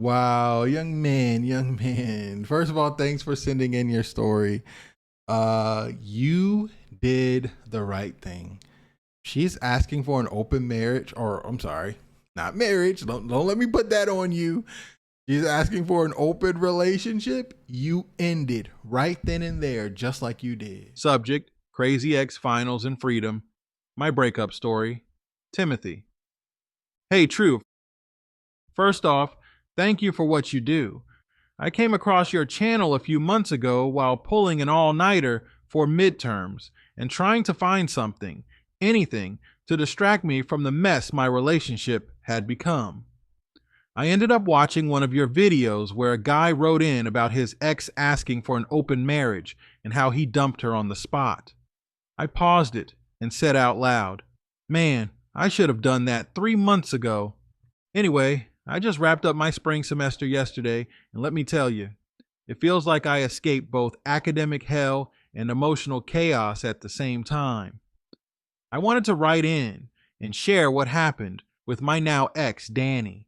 Wow, young man, young man. First of all, thanks for sending in your story. You did the right thing. She's asking for an open marriage, or I'm sorry, not marriage. Don't let me put that on you. She's asking for an open relationship. You ended right then and there, just like you did. Subject: Crazy Ex Finals and Freedom. My breakup story. Timothy. Hey, True. First off, thank you for what you do. I came across your channel a few months ago while pulling an all nighter for midterms and trying to find something, anything, to distract me from the mess my relationship had become. I ended up watching one of your videos where a guy wrote in about his ex asking for an open marriage and how he dumped her on the spot. I paused it and said out loud, "Man, I should have done that 3 months ago." Anyway, I just wrapped up my spring semester yesterday, and let me tell you, it feels like I escaped both academic hell and emotional chaos at the same time. I wanted to write in and share what happened with my now ex, Danny.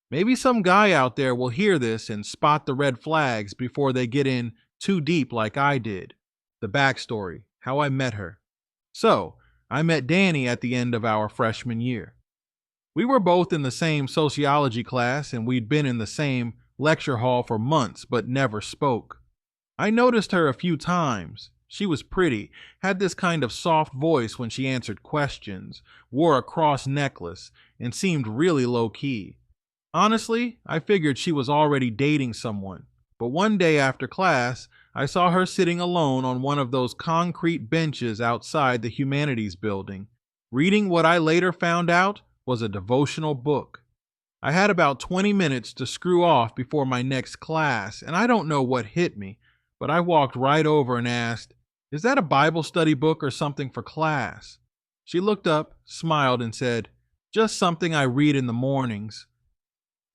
Maybe some guy out there will hear this and spot the red flags before they get in too deep like I did. The backstory, how I met her. So, I met Danny at the end of our freshman year. We were both in the same sociology class and we'd been in the same lecture hall for months but never spoke. I noticed her a few times. She was pretty, had this kind of soft voice when she answered questions, wore a cross necklace, and seemed really low key. Honestly, I figured she was already dating someone, but one day after class, I saw her sitting alone on one of those concrete benches outside the humanities building, reading what I later found out was a devotional book. I had about 20 minutes to screw off before my next class, and I don't know what hit me, but I walked right over and asked, "Is that a Bible study book or something for class?" She looked up, smiled, and said, "Just something I read in the mornings.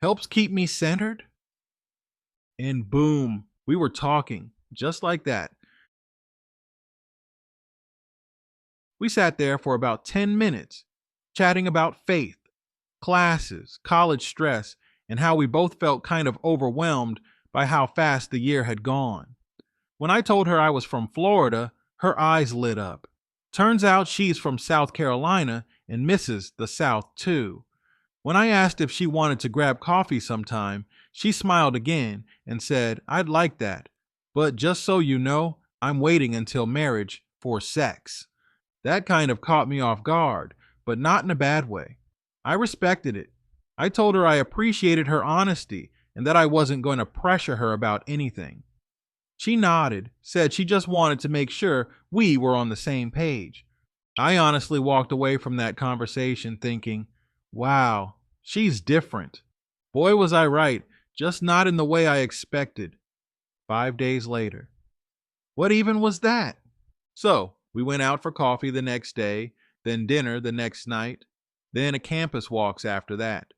Helps keep me centered." And boom, we were talking, just like that. We sat there for about 10 minutes, chatting about faith, classes, college stress, and how we both felt kind of overwhelmed by how fast the year had gone. When I told her I was from Florida, her eyes lit up. Turns out she's from South Carolina and misses the South too. When I asked if she wanted to grab coffee sometime, she smiled again and said, "I'd like that, but just so you know, I'm waiting until marriage for sex." That kind of caught me off guard, but not in a bad way. I respected it. I told her I appreciated her honesty and that I wasn't going to pressure her about anything. She nodded, said she just wanted to make sure we were on the same page. I honestly walked away from that conversation thinking, wow, she's different. Boy, was I right, just not in the way I expected. 5 days later. What even was that? So, we went out for coffee the next day, then dinner the next night, then a campus walks after that.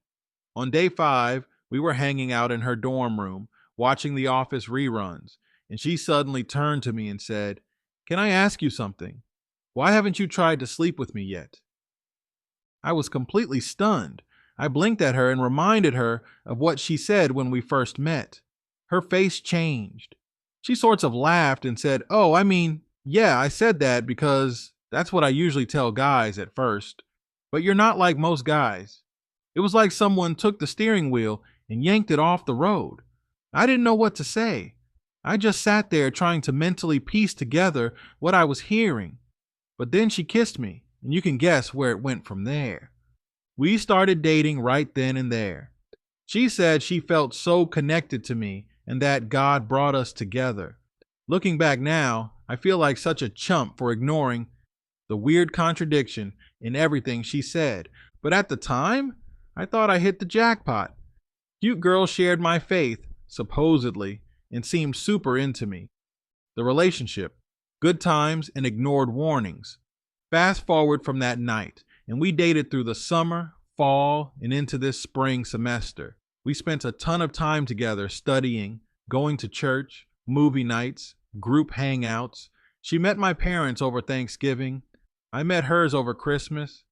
On day 5, we were hanging out in her dorm room, watching the office reruns, and she suddenly turned to me and said, "Can I ask you something? Why haven't you tried to sleep with me yet?" I was completely stunned. I blinked at her and reminded her of what she said when we first met. Her face changed. She sorts of laughed and said, "Oh, I mean, yeah, I said that because that's what I usually tell guys at first. But you're not like most guys." It was like someone took the steering wheel and yanked it off the road. I didn't know what to say. I just sat there trying to mentally piece together what I was hearing. But then she kissed me, and you can guess where it went from there. We started dating right then and there. She said she felt so connected to me and that God brought us together. Looking back now, I feel like such a chump for ignoring the weird contradiction in everything she said. But at the time, I thought I hit the jackpot. Cute girl shared my faith, supposedly, and seemed super into me. The relationship, good times and ignored warnings. Fast forward from that night, and we dated through the summer, fall, and into this spring semester. We spent a ton of time together studying, going to church, movie nights, group hangouts. She met my parents over Thanksgiving. I met hers over Christmas.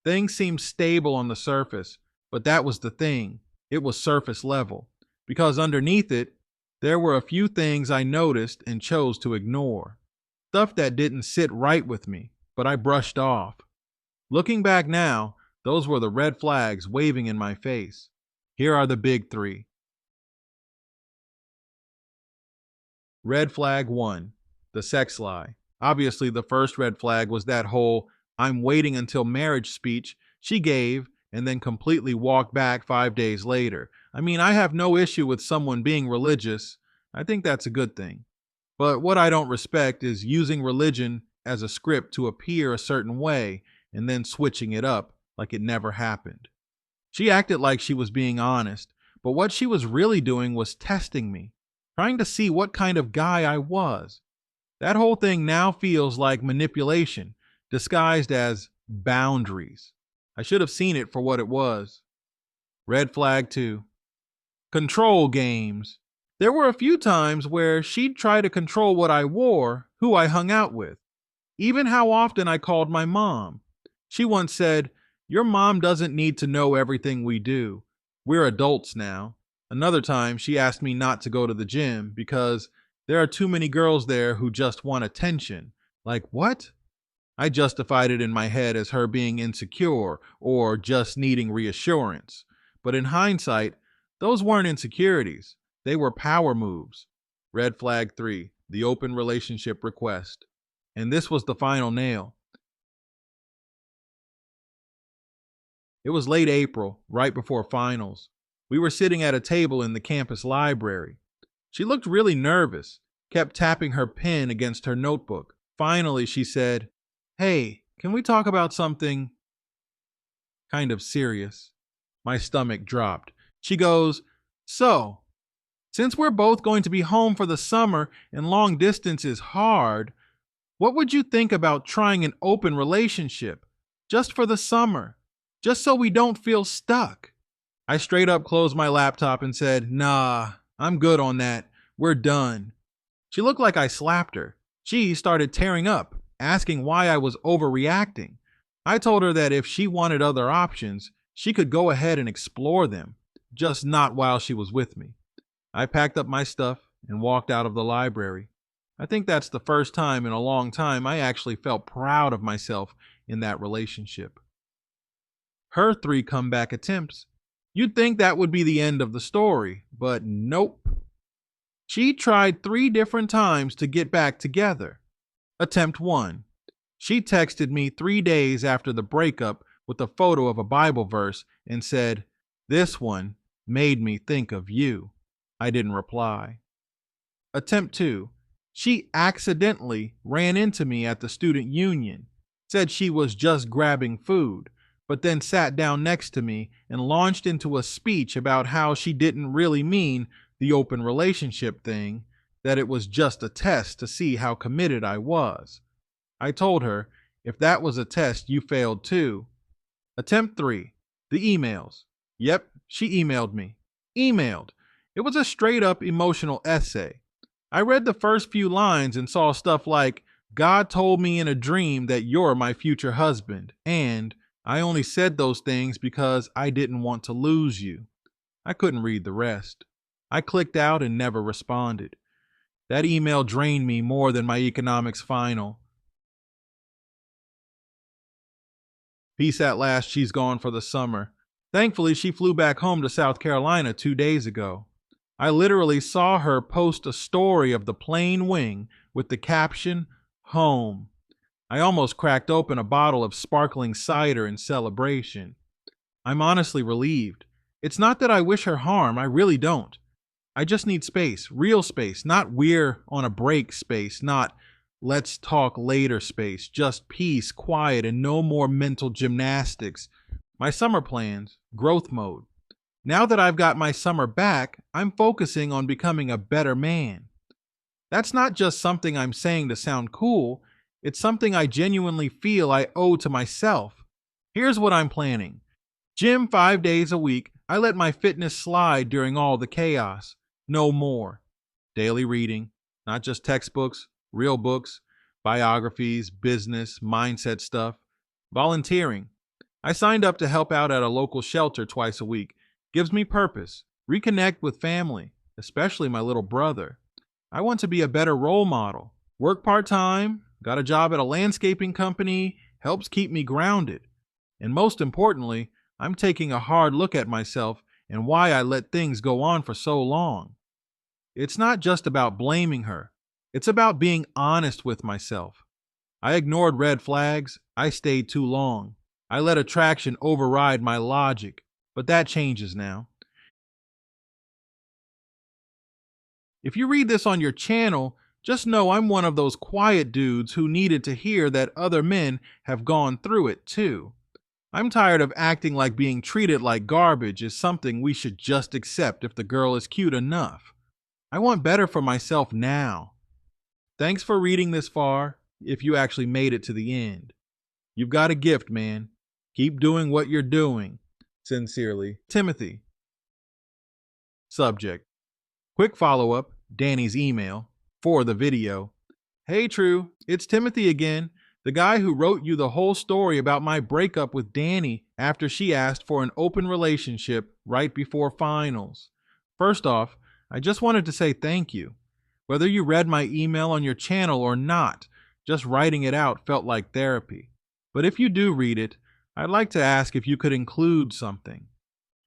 Things seemed stable on the surface, but that was the thing. It was surface level. because underneath it, there were a few things I noticed and chose to ignore. Stuff that didn't sit right with me, but I brushed off. Looking back now, those were the red flags waving in my face. Here are the big three. Red flag one, the sex lie. Obviously, the first red flag was that whole "I'm waiting until marriage" speech she gave and then completely walked back 5 days later. I mean, I have no issue with someone being religious. I think that's a good thing. But what I don't respect is using religion as a script to appear a certain way and then switching it up like it never happened. She acted like she was being honest, but what she was really doing was testing me, trying to see what kind of guy I was. That whole thing now feels like manipulation, disguised as boundaries. I should have seen it for what it was. Red flag 2. Control games. There were a few times where she'd try to control what I wore, who I hung out with, even how often I called my mom. She once said, "Your mom doesn't need to know everything we do. We're adults now." Another time, she asked me not to go to the gym because there are too many girls there who just want attention. Like, what? I justified it in my head as her being insecure or just needing reassurance. But in hindsight, those weren't insecurities. They were power moves. Red flag 3, the open relationship request. And this was the final nail. It was late April, right before finals. We were sitting at a table in the campus library. She looked really nervous, kept tapping her pen against her notebook. Finally, she said, "Hey, can we talk about something kind of serious?" My stomach dropped. She goes, "So, since we're both going to be home for the summer and long distance is hard, what would you think about trying an open relationship just for the summer, just so we don't feel stuck?" I straight up closed my laptop and said, "Nah, I'm good on that. We're done." She looked like I slapped her. She started tearing up, asking why I was overreacting. I told her that if she wanted other options, she could go ahead and explore them, just not while she was with me. I packed up my stuff and walked out of the library. I think that's the first time in a long time I actually felt proud of myself in that relationship. Her 3 comeback attempts. You'd think that would be the end of the story, but nope. She tried 3 different times to get back together. Attempt 1. She texted me 3 days after the breakup with a photo of a Bible verse and said, "This one made me think of you." I didn't reply. Attempt 2. She accidentally ran into me at the student union, said she was just grabbing food, but then sat down next to me and launched into a speech about how she didn't really mean the open relationship thing, that it was just a test to see how committed I was. I told her, if that was a test, you failed too. Attempt 3, the emails. Yep, she emailed me. Emailed. It was a straight up emotional essay. I read the first few lines and saw stuff like, "God told me in a dream that you're my future husband, and I only said those things because I didn't want to lose you." I couldn't read the rest. I clicked out and never responded. That email drained me more than my economics final. Peace at last, she's gone for the summer. Thankfully, she flew back home to South Carolina 2 days ago. I literally saw her post a story of the plane wing with the caption, "Home." I almost cracked open a bottle of sparkling cider in celebration. I'm honestly relieved. It's not that I wish her harm, I really don't. I just need space, real space, not "we're on a break" space, not "let's talk later" space, just peace, quiet, and no more mental gymnastics. My summer plans, growth mode. Now that I've got my summer back, I'm focusing on becoming a better man. That's not just something I'm saying to sound cool, it's something I genuinely feel I owe to myself. Here's what I'm planning. Gym 5 days a week. I let my fitness slide during all the chaos. No more. Daily reading, not just textbooks, real books, biographies, business, mindset stuff. Volunteering. I signed up to help out at a local shelter twice a week. Gives me purpose. reconnect with family, especially my little brother. I want to be a better role model. Work part time, got a job at a landscaping company, helps keep me grounded. And most importantly, I'm taking a hard look at myself and why I let things go on for so long. It's not just about blaming her, it's about being honest with myself. I ignored red flags, I stayed too long. I let attraction override my logic, but that changes now. If you read this on your channel, just know I'm one of those quiet dudes who needed to hear that other men have gone through it too. I'm tired of acting like being treated like garbage is something we should just accept if the girl is cute enough. I want better for myself now. Thanks for reading this far, if you actually made it to the end. You've got a gift, man. Keep doing what you're doing. Sincerely, Timothy. Subject. Quick follow-up, Danny's email, for the video. Hey True, it's Timothy again, the guy who wrote you the whole story about my breakup with Danny after she asked for an open relationship right before finals. First off, I just wanted to say thank you. Whether you read my email on your channel or not, just writing it out felt like therapy. But if you do read it, I'd like to ask if you could include something.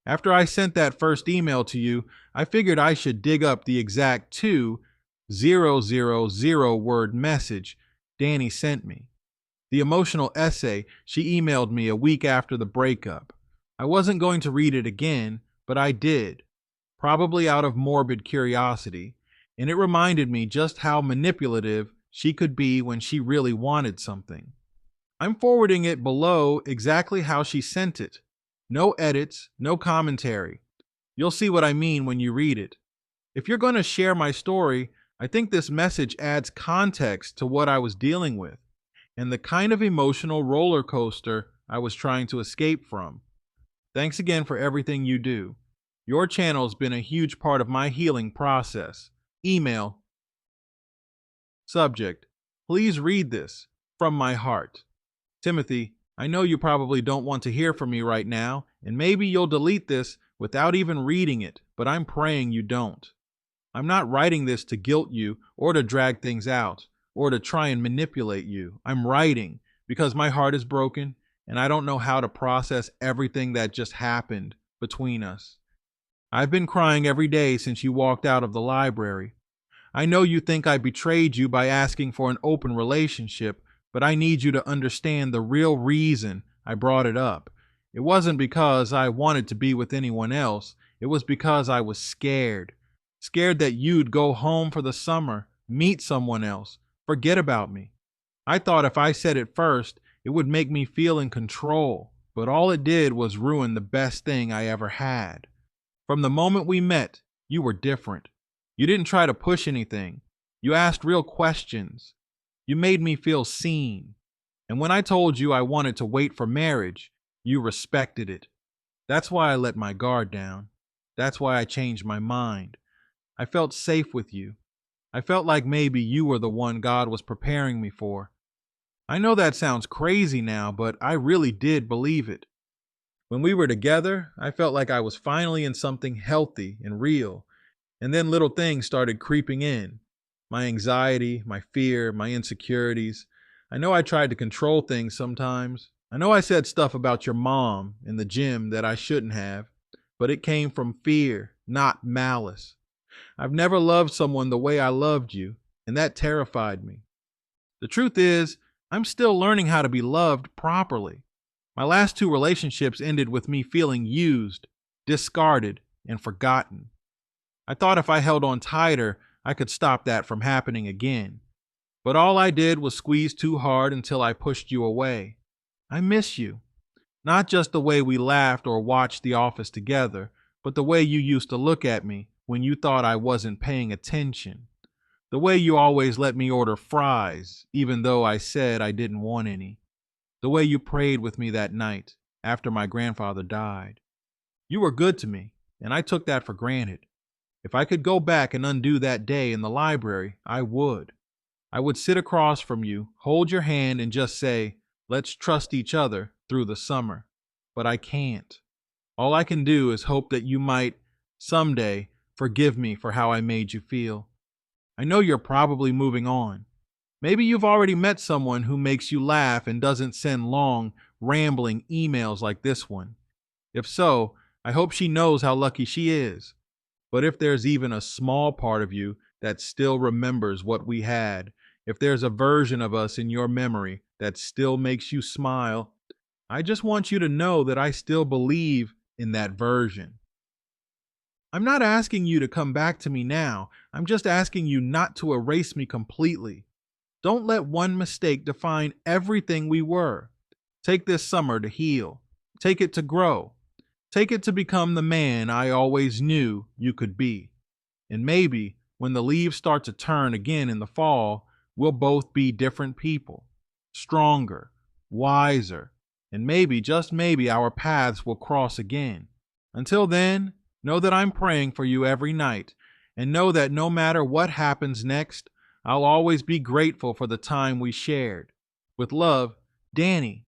After I sent that first email to you, I figured I should dig up the exact 2,000 word message Danny sent me. The emotional essay she emailed me a week after the breakup. I wasn't going to read it again, but I did, probably out of morbid curiosity, and it reminded me just how manipulative she could be when she really wanted something. I'm forwarding it below exactly how she sent it. No edits, no commentary. You'll see what I mean when you read it. If you're going to share my story, I think this message adds context to what I was dealing with and the kind of emotional roller coaster I was trying to escape from. Thanks again for everything you do. Your channel's been a huge part of my healing process. Email. Subject. Please read this. From my heart. Timothy, I know you probably don't want to hear from me right now, and maybe you'll delete this without even reading it, but I'm praying you don't. I'm not writing this to guilt you or to drag things out or to try and manipulate you. I'm writing because my heart is broken and I don't know how to process everything that just happened between us. I've been crying every day since you walked out of the library. I know you think I betrayed you by asking for an open relationship, but I need you to understand the real reason I brought it up. It wasn't because I wanted to be with anyone else. It was because I was scared. Scared that you'd go home for the summer, meet someone else, forget about me. I thought if I said it first, it would make me feel in control, but all it did was ruin the best thing I ever had. From the moment we met, you were different. You didn't try to push anything. You asked real questions. You made me feel seen. And when I told you I wanted to wait for marriage, you respected it. That's why I let my guard down. That's why I changed my mind. I felt safe with you. I felt like maybe you were the one God was preparing me for. I know that sounds crazy now, but I really did believe it. When we were together, I felt like I was finally in something healthy and real. And then little things started creeping in. My anxiety, my fear, my insecurities. I know I tried to control things sometimes. I know I said stuff about your mom in the gym that I shouldn't have, but it came from fear, not malice. I've never loved someone the way I loved you, and that terrified me. The truth is, I'm still learning how to be loved properly. My last 2 relationships ended with me feeling used, discarded, and forgotten. I thought if I held on tighter, I could stop that from happening again. But all I did was squeeze too hard until I pushed you away. I miss you. Not just the way we laughed or watched The Office together, but the way you used to look at me when you thought I wasn't paying attention. The way you always let me order fries, even though I said I didn't want any. The way you prayed with me that night after my grandfather died. You were good to me, and I took that for granted. If I could go back and undo that day in the library, I would. I would sit across from you, hold your hand, and just say, let's trust each other through the summer. But I can't. All I can do is hope that you might Someday, forgive me for how I made you feel. I know you're probably moving on. Maybe you've already met someone who makes you laugh and doesn't send long, rambling emails like this one. If so, I hope she knows how lucky she is. But if there's even a small part of you that still remembers what we had, if there's a version of us in your memory that still makes you smile, I just want you to know that I still believe in that version. I'm not asking you to come back to me now. I'm just asking you not to erase me completely. Don't let one mistake define everything we were. Take this summer to heal. Take it to grow. Take it to become the man I always knew you could be. And maybe when the leaves start to turn again in the fall, we'll both be different people, stronger, wiser, and maybe, just maybe, our paths will cross again. Until then, know that I'm praying for you every night, and know that no matter what happens next, I'll always be grateful for the time we shared. With love, Danny.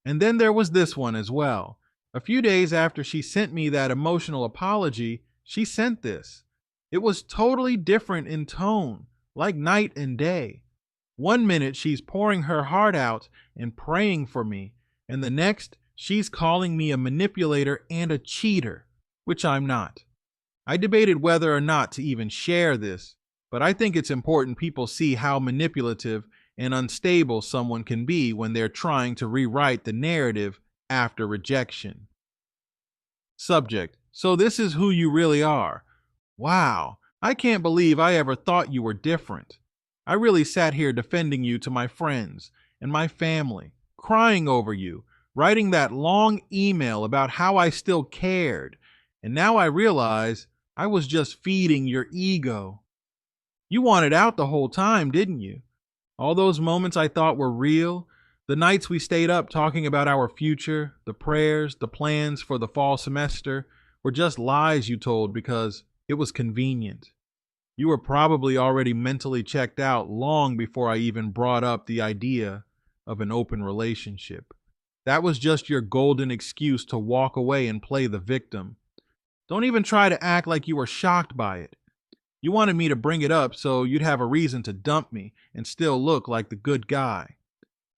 And then there was this one as well. A few days after she sent me that emotional apology, she sent this. It was totally different in tone, like night and day. One minute she's pouring her heart out and praying for me, and the next she's calling me a manipulator and a cheater, which I'm not. I debated whether or not to even share this, but I think it's important people see how manipulative and unstable someone can be when they're trying to rewrite the narrative after rejection. Subject: so this is who you really are. Wow, I can't believe I ever thought you were different. I really sat here defending you to my friends and my family, crying over you, writing that long email about how I still cared, and now I realize I was just feeding your ego. You wanted out the whole time, didn't you? All those moments I thought were real, the nights we stayed up talking about our future, the prayers, the plans for the fall semester, were just lies you told because it was convenient. You were probably already mentally checked out long before I even brought up the idea of an open relationship. That was just your golden excuse to walk away and play the victim. Don't even try to act like you were shocked by it. You wanted me to bring it up so you'd have a reason to dump me and still look like the good guy.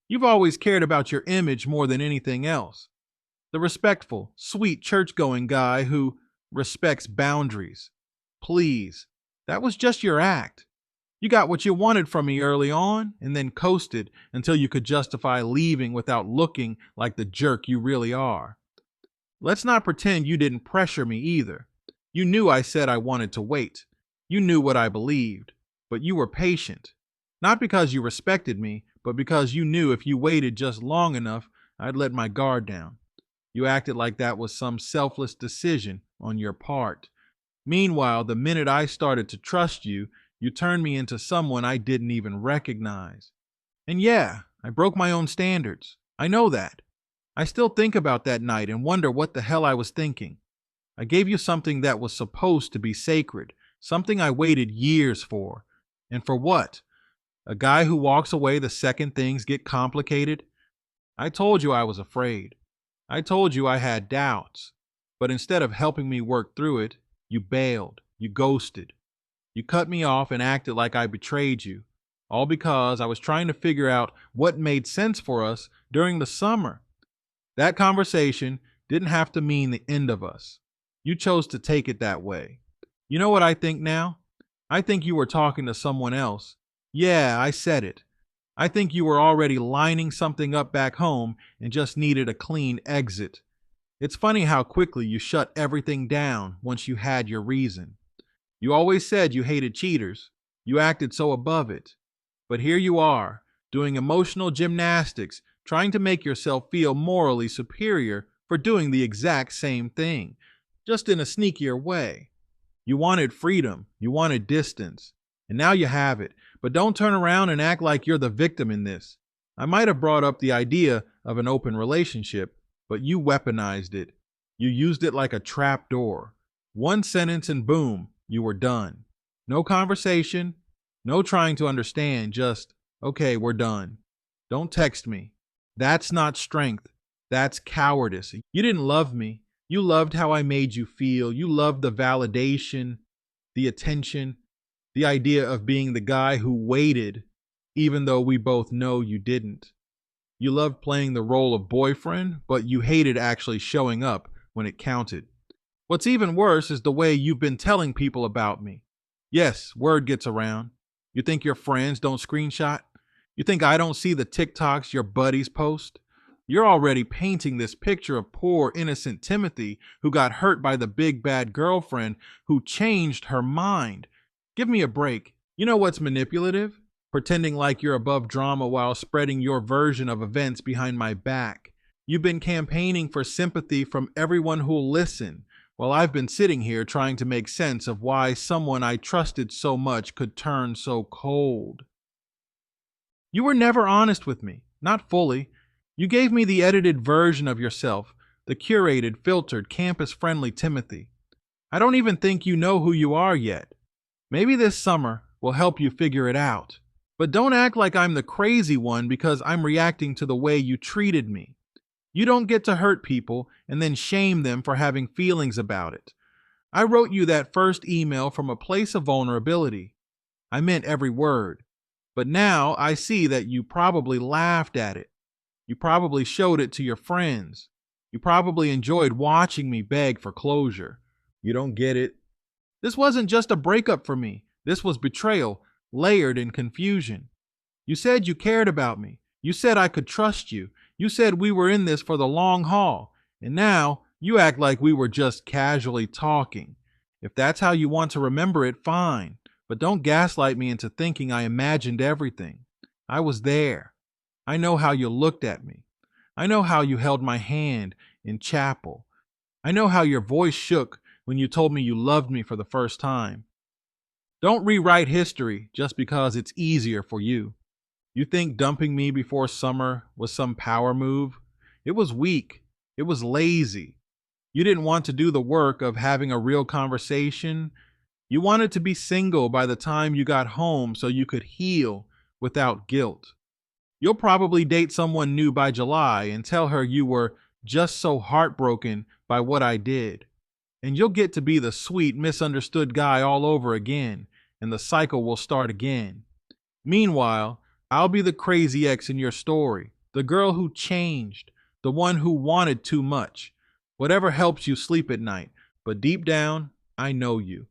You've always cared about your image more than anything else. The respectful, sweet church-going guy who respects boundaries. Please, that was just your act. You got what you wanted from me early on and then coasted until you could justify leaving without looking like the jerk you really are. Let's not pretend you didn't pressure me either. You knew I said I wanted to wait. You knew what I believed, but you were patient. Not because you respected me, but because you knew if you waited just long enough, I'd let my guard down. You acted like that was some selfless decision on your part. Meanwhile, the minute I started to trust you, you turned me into someone I didn't even recognize. And yeah, I broke my own standards. I know that. I still think about that night and wonder what the hell I was thinking. I gave you something that was supposed to be sacred, something I waited years for. And for what? A guy who walks away the second things get complicated? I told you I was afraid. I told you I had doubts. But instead of helping me work through it, you bailed. You ghosted. You cut me off and acted like I betrayed you. All because I was trying to figure out what made sense for us during the summer. That conversation didn't have to mean the end of us. You chose to take it that way. You know what I think now? I think you were talking to someone else. Yeah, I said it. I think you were already lining something up back home and just needed a clean exit. It's funny how quickly you shut everything down once you had your reason. You always said you hated cheaters. You acted so above it. But here you are, doing emotional gymnastics, trying to make yourself feel morally superior for doing the exact same thing, just in a sneakier way. You wanted freedom, you wanted distance, and now you have it. But don't turn around and act like you're the victim in this. I might have brought up the idea of an open relationship, but you weaponized it. You used it like a trap door. One sentence and boom, you were done. No conversation, no trying to understand, just, okay, we're done. Don't text me. That's not strength. That's cowardice. You didn't love me. You loved how I made you feel. You loved the validation, the attention, the idea of being the guy who waited, even though we both know you didn't. You loved playing the role of boyfriend, but you hated actually showing up when it counted. What's even worse is the way you've been telling people about me. Yes, word gets around. You think your friends don't screenshot? You think I don't see the TikToks your buddies post? You're already painting this picture of poor, innocent Timothy who got hurt by the big bad girlfriend who changed her mind. Give me a break. You know what's manipulative? Pretending like you're above drama while spreading your version of events behind my back. You've been campaigning for sympathy from everyone who'll listen, while I've been sitting here trying to make sense of why someone I trusted so much could turn so cold. You were never honest with me, not fully. You gave me the edited version of yourself, the curated, filtered, campus friendly Timothy. I don't even think you know who you are yet. Maybe this summer will help you figure it out. But don't act like I'm the crazy one because I'm reacting to the way you treated me. You don't get to hurt people and then shame them for having feelings about it. I wrote you that first email from a place of vulnerability. I meant every word. But now I see that you probably laughed at it. You probably showed it to your friends. You probably enjoyed watching me beg for closure. You don't get it. This wasn't just a breakup for me. This was betrayal, layered in confusion. You said you cared about me. You said I could trust you. You said we were in this for the long haul. And now you act like we were just casually talking. If that's how you want to remember it, fine. But don't gaslight me into thinking I imagined everything. I was there. I know how you looked at me. I know how you held my hand in chapel. I know how your voice shook when you told me you loved me for the first time. Don't rewrite history just because it's easier for you. You think dumping me before summer was some power move? It was weak. It was lazy. You didn't want to do the work of having a real conversation. You wanted to be single by the time you got home so you could heal without guilt. You'll probably date someone new by July and tell her you were just so heartbroken by what I did. And you'll get to be the sweet, misunderstood guy all over again, and the cycle will start again. Meanwhile, I'll be the crazy ex in your story, the girl who changed, the one who wanted too much. Whatever helps you sleep at night, but deep down, I know you.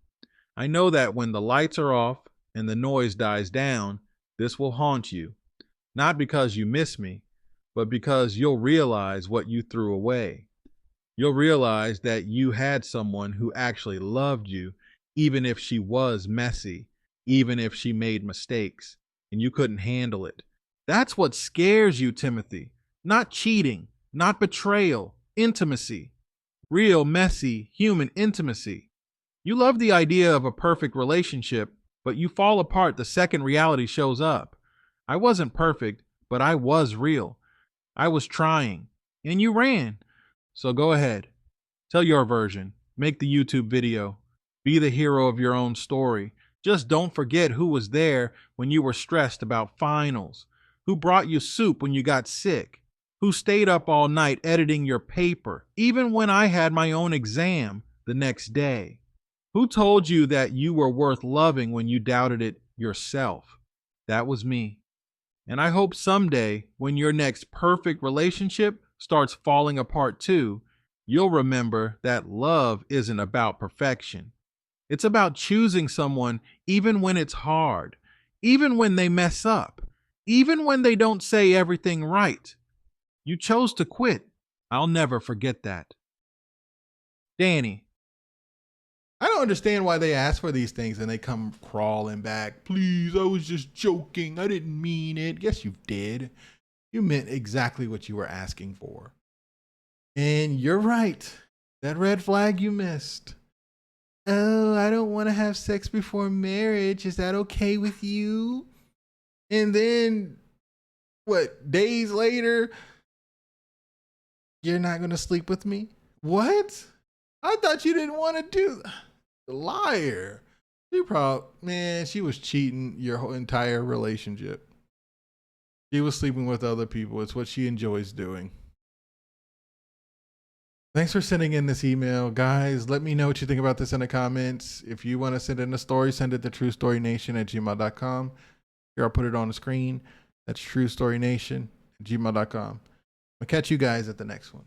I know that when the lights are off and the noise dies down, this will haunt you. Not because you miss me, but because you'll realize what you threw away. You'll realize that you had someone who actually loved you, even if she was messy, even if she made mistakes, and you couldn't handle it. That's what scares you, Timothy. Not cheating, not betrayal, intimacy. Real, messy, human intimacy. You love the idea of a perfect relationship, but you fall apart the second reality shows up. I wasn't perfect, but I was real. I was trying, and you ran. So go ahead. Tell your version. Make the YouTube video. Be the hero of your own story. Just don't forget who was there when you were stressed about finals, who brought you soup when you got sick, who stayed up all night editing your paper, even when I had my own exam the next day. Who told you that you were worth loving when you doubted it yourself? That was me. And I hope someday, when your next perfect relationship starts falling apart too, you'll remember that love isn't about perfection. It's about choosing someone even when it's hard, even when they mess up, even when they don't say everything right. You chose to quit. I'll never forget that. Danny. I don't understand why they ask for these things and they come crawling back. Please, I was just joking. I didn't mean it. Yes, you did. You meant exactly what you were asking for. And you're right. That red flag you missed. Oh, I don't want to have sex before marriage. Is that okay with you? And then, what, days later, you're not going to sleep with me? What? I thought you didn't want to do. Liar. She was cheating your whole entire relationship. She was sleeping with other people. It's what she enjoys doing. Thanks for sending in this email, guys. Let me know what you think about this in the comments. If you want to send in a story, send it to truestorynation@gmail.com. Here, I'll put it on the screen. That's truestorynation@gmail.com. I'll catch you guys at the next one.